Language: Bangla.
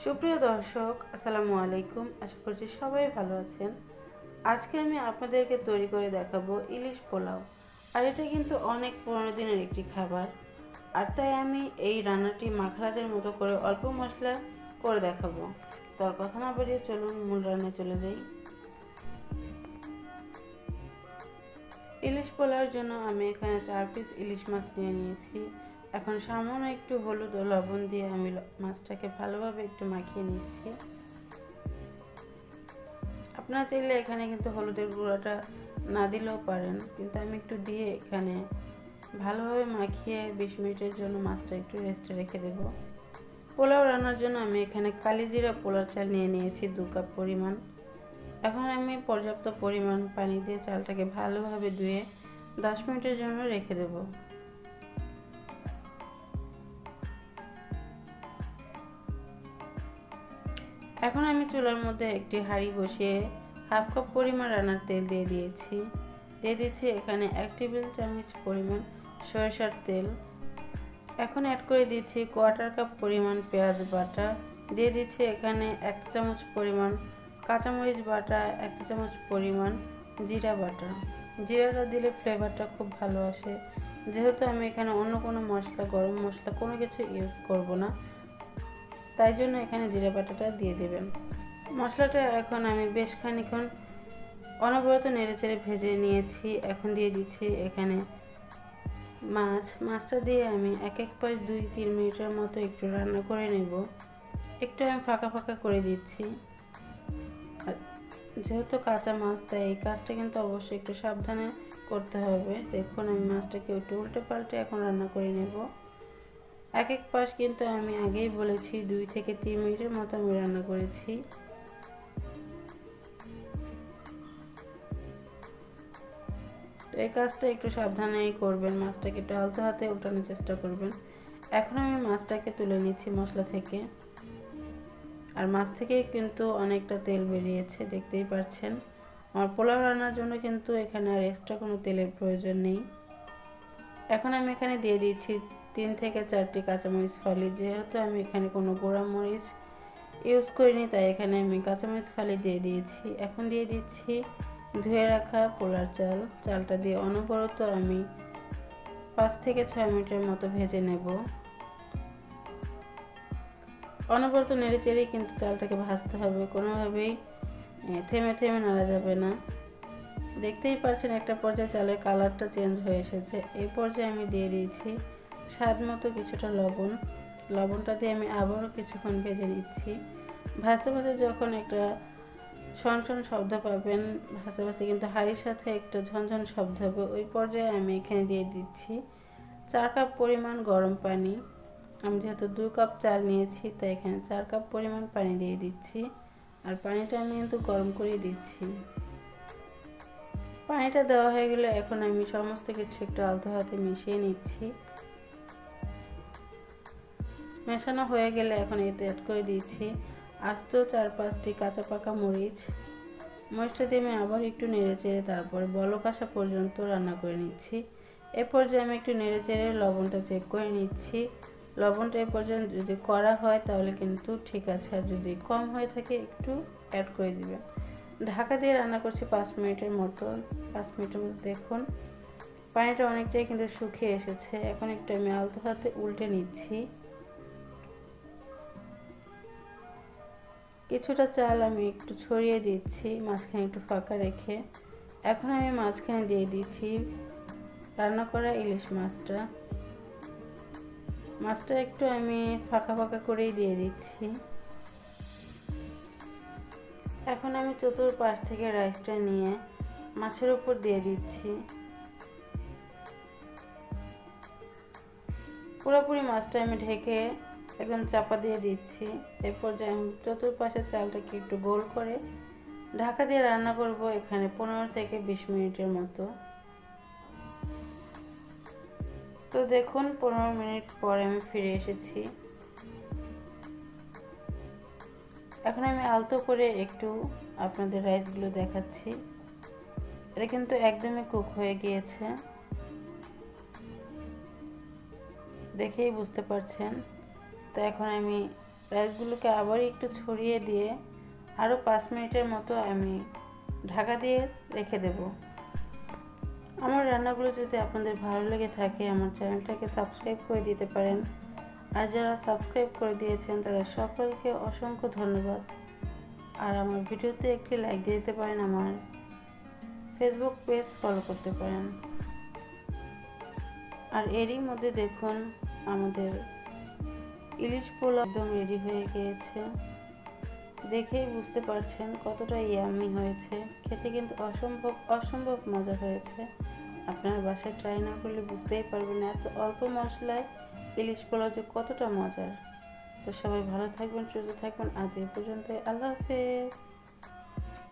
সুপ্রিয় দর্শক, আসসালামু আলাইকুম। আশা করছি সবাই ভালো আছেন। আজকে আমি আপনাদেরকে তৈরি করে দেখাবো ইলিশ পোলাও। আর এটা কিন্তু অনেক পুরনো দিনের একটি খাবার। আর তাই আমি এই রান্নাটি মাখলাদের মতো করে অল্প মশলা করে দেখাবো। তো আর কথা না বাড়িয়ে চলুন মূল রান্নায় চলে যাই। ইলিশ পোলাওর জন্য আমি এখানে 4 পিস ইলিশ মাছ নিয়ে নিয়েছি। এখন সামান্য একটু হলুদ ও লবণ দিয়ে আমি মাছটাকে ভালোভাবে একটু মাখিয়ে নিচ্ছি। আপনারা চাইলে এখানে কিন্তু হলুদের গুঁড়োটা না দিলেও পারেন, কিন্তু আমি একটু দিয়ে এখানে ভালোভাবে মাখিয়ে 20 মিনিটের জন্য মাছটা একটু রেস্টে রেখে দেব। পোলাও রান্নার জন্য আমি এখানে কালিজিরা পোলার চাল নিয়ে নিয়েছি 2 কাপ পরিমাণ। এখন আমি পর্যাপ্ত পরিমাণ পানি দিয়ে চালটাকে ভালোভাবে ধুয়ে 10 মিনিটের জন্য রেখে দেব। এখন আমি চুলার মধ্যে একটি হাঁড়ি বসিয়ে হাফ কাপ পরিমাণ রান্নার তেল দিয়ে দিচ্ছি এখানে 1 টেবিল চামচ পরিমাণ সরিষার তেল। এখন অ্যাড করে দিচ্ছি 1/4 কাপ পরিমাণ পেঁয়াজ বাটা, দিয়ে দিচ্ছি এখানে 1 চামচ পরিমাণ কাঁচামরিচ বাটা, 1 চামচ পরিমাণ জিরা বাটা। জিরাটা দিলে ফ্লেভারটা খুব ভালো আসে। যেহেতু আমি এখানে অন্য কোনো মশলা, গরম মশলা কোনো কিছু ইউজ করব না, তাই জন্য এখানে জিরা বাটাটা দিয়ে দেবেন। মশলাটা এখন আমি বেশ খানিকক্ষণ অনবরত নেড়েচেড়ে ভেজে নিয়েছি। এখন দিয়ে দিচ্ছি এখানে মাছটা দিয়ে আমি এক পাশ 2-3 মিনিটের মতো একটু রান্না করে নেব। একটু আমি ফাঁকা ফাঁকা করে দিচ্ছি। আর যেহেতু কাঁচা মাছ, তাই এই কাজটা কিন্তু অবশ্যই একটু সাবধানে করতে হবে। দেখুন আমি মাছটাকে একটু উল্টে পাল্টে এখন রান্না করে নেব। এক পাশ কিন্তু আমি আগেই বলেছি 2 থেকে 3 মিনিটের মতো আমি রান্না করেছি। তো এই কাজটা একটু সাবধানেই করবেন, মাছটাকে একটু আলতো হাতে উল্টানোর চেষ্টা করবেন। এখন আমি মাছটাকে তুলে নিচ্ছি মশলা থেকে। আর মাছ থেকে কিন্তু অনেকটা তেল বেরিয়েছে, দেখতেই পাচ্ছেন। আমার পোলাও রান্নার জন্য কিন্তু এখানে আর এক্সট্রা কোনো তেলের প্রয়োজন নেই। এখন আমি এখানে দিয়ে দিচ্ছি 3 থেকে 4টি কাঁচামরিচ ফালি। যেহেতু আমি এখানে কোনো গুঁড়া মরিচ ইউজ করিনি, তাই এখানে আমি কাঁচামরিচ ফালি দিয়ে দিয়েছি। এখন দিয়ে দিচ্ছি ধুয়ে রাখা পোলার চালটা দিয়ে অনবরত আমি 5 থেকে 6 মিনিটের মতো ভেজে নেব। অনবরত নেড়েচেড়েই কিন্তু চালটাকে ভাজতে হবে, কোনোভাবেই থেমে থেমে নাড়া যাবে না। দেখতেই পাচ্ছেন একটা পর্যায়ে চালের কালারটা চেঞ্জ হয়ে এসেছে। এই পর্যায়ে আমি দিয়ে দিয়েছি স্বাদ মতো কিছুটা লবণটা দিয়ে আমি আবারও কিছুক্ষণ ভেজে নিচ্ছি। ভাজতে ভাজতে যখন একটা শনশন শব্দ পাবেন, ভাজতে ভাজতে কিন্তু হাঁড়ির সাথে একটা ঝনঝন শব্দ হবে, ওই পর্যায়ে আমি এখানে দিয়ে দিচ্ছি 4 কাপ পরিমাণ গরম পানি। আমি যেহেতু 2 কাপ চাল নিয়েছি, তাই এখানে 4 কাপ পরিমাণ পানি দিয়ে দিচ্ছি। আর পানিটা আমি কিন্তু গরম করে দিচ্ছি। পানিটা দেওয়া হয়ে গেলে এখন আমি সমস্ত কিছু একটু আলতো হাতে মিশিয়ে নিচ্ছি। মেশানো হয়ে গেলে এখন এতে অ্যাড করে দিচ্ছি আস্ত 4-5টি কাঁচা পাকা মরিচটা দিয়ে আমি আবার একটু নেড়েচেড়ে তারপরে বলক আসা পর্যন্ত রান্না করে নিচ্ছি। এ পর্যায়ে আমি একটু নেড়েচেড়ে লবণটা চেক করে নিচ্ছি। লবণটা এ পর্যন্ত যদি করা হয় তাহলে কিন্তু ঠিক আছে, আর যদি কম হয়ে থাকে একটু অ্যাড করে দিবেন। ঢাকা দিয়ে রান্না করছি 5 মিনিটের মতো। দেখুন পানিটা অনেকটাই কিন্তু শুকিয়ে এসেছে। এখন একটু আমি আলতো হাতে উল্টে নিচ্ছি। কিছুটা চাল আমি একটু ছড়িয়ে দিচ্ছি মাঝখানে একটু ফাঁকা রেখে। এখন আমি মাঝখানে দিয়ে দিচ্ছি রান্না করা ইলিশ মাছটা একটু আমি ফাঁকা ফাঁকা করেই দিয়ে দিচ্ছি। এখন আমি চতুর্পাশ থেকে রাইসটা নিয়ে মাছের উপর দিয়ে দিচ্ছি। পুরোপুরি মাছটা আমি ঢেকে একদম চাপা দিয়ে দিচ্ছি। এরপর যে আমি চতুর্পাশে চালটাকে একটু গোল করে ঢাকা দিয়ে রান্না করব এখানে 15 থেকে 20 মিনিটের মতো। তো দেখুন 15 মিনিট পরে আমি ফিরে এসেছি। এখন আমি আলতো করে একটু আপনাদের রাইসগুলো দেখাচ্ছি। এটা কিন্তু একদমই কুক হয়ে গিয়েছে, দেখেই বুঝতে পারছেন। তো এখন আমি রাইসগুলোকে আবার একটু ছড়িয়ে দিয়ে আরও 5 মিনিটের মতো আমি ঢাকা দিয়ে রেখে দেব। আমার রান্নাগুলো যদি আপনাদের ভালো লেগে থাকে আমার চ্যানেলটাকে সাবস্ক্রাইব করে দিতে পারেন। আর যারা সাবস্ক্রাইব করে দিয়েছেন তাদের সকলকে অসংখ্য ধন্যবাদ। আর আমার ভিডিওতে একটি লাইক দিয়ে দিতে পারেন, আমার ফেসবুক পেজ ফলো করতে পারেন। আর এরই মধ্যে দেখুন আমাদের ইলিশ পোলাও একদম রেডি হয়ে গিয়েছে। দেখেই বুঝতে পারছেন কতটা ইয়ামি হয়েছে। খেতে কিন্তু অসম্ভব মজা হয়েছে। আপনার বাসায় ট্রাই না করলে বুঝতেই পারবেন না এত অল্প মশলায় ইলিশ পোলাও যে কতটা মজার। তো সবাই ভালো থাকবেন, সুস্থ থাকবেন। আজ এই পর্যন্তই। আল্লাহ হাফেজ।